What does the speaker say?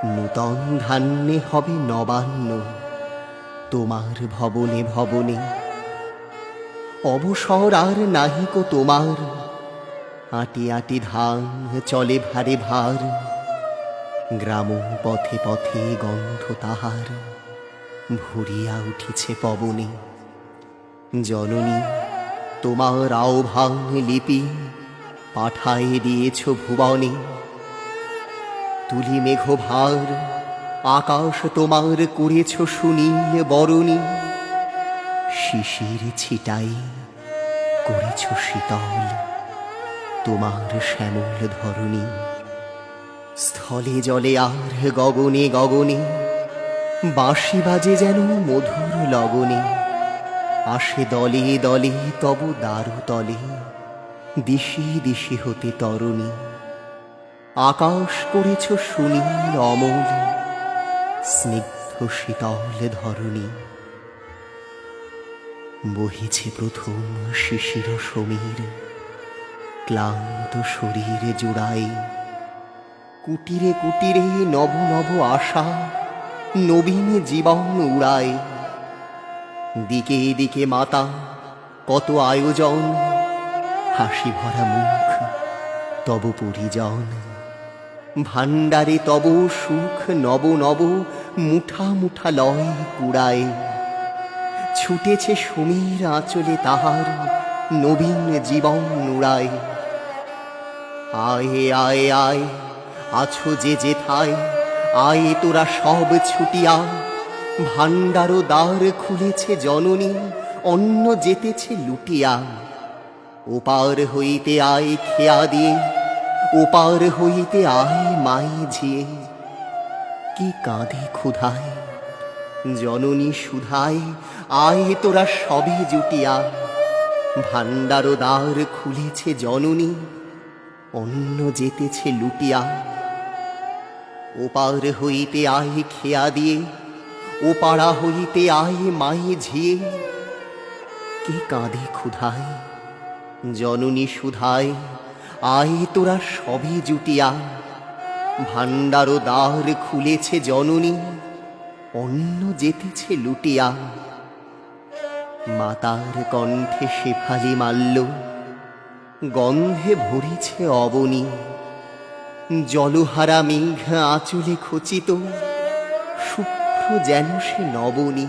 নূতন ধান্যে হবে নবান্ন তোমার ভবনে ভবনে। অবসর আর নাহিকো তোমার, আটি আটি ধান চলে ভারে ভার। গ্রাম পথে পথে গন্ধ তাহার ভরিয়া উঠিছে পবনে। জননী তোমার আহ্বান লিপি পাঠায় দিয়েছ ভুবনে। তুলি মেঘ ভার আকাশ তোমার করেছ সুনীল বরণী। শিশির ছিটাই করেছ শীতল তোমার শ্যামল ধরণী। স্থলে জলে আর গগনে গগনে বাঁশি বাজে যেন মধুর লগনে। আসে দলে দলে তব দারু তলে দিশি দিশি হতে তরণী। আকাশ করেছ সুনীল অমল স্নিগ্ধ শীতল ধরণী। বহিছে প্রথম শিশির সমীর ক্লান্ত শরীর জুড়াই। কুটিরে কুটিরে নব নব আশা নবীন জীবন উড়ায়। দিকে দিকে মাতা কত আয়োজন, হাসি ভরা মুখ তব পরিজন। ভাণ্ডারে তব সুখ নব নব মুঠা মুঠা লয় কুড়ায়। ছুটেছে সমীর আঁচলে তাহার নবীন জীবন উড়ায়। আয় আয় আয় আছো যে যেথায়, আয় তোরা সব ছুটিয়া। ভাণ্ডার দ্বার খুলেছে জননী, অন্ন যেতেছে লুটিয়া। ওপার হইতে আয় খেয়া দিয়ে, ওপার হইতে আয় মাই ঝিয়ে। কি কাঁদে ক্ষুধায় জননী সুধায়, আয় তোরা সবে জুটিয়া। ভাণ্ডার দ্বার খুলেছে জননী, অন্ন যেতেছে লুটিয়া। ওপার হইতে আয় খেয়া দিয়ে, ওপাড়া হইতে আয় মাই ঝিয়ে। কে কাঁদে ক্ষুধায় জননী সুধায়, আয় তোরা সবে জুটিয়া। ভাণ্ডার দ্বার খুলেছে জননী, অন্ন যেতেছে লুটিয়া। মাতার কণ্ঠে শেফালি মাল্য গন্ধে ভরিছে অবনী। জলহারা মেঘ আঁচলে খচিত শুভ্র যেন সে নবনী।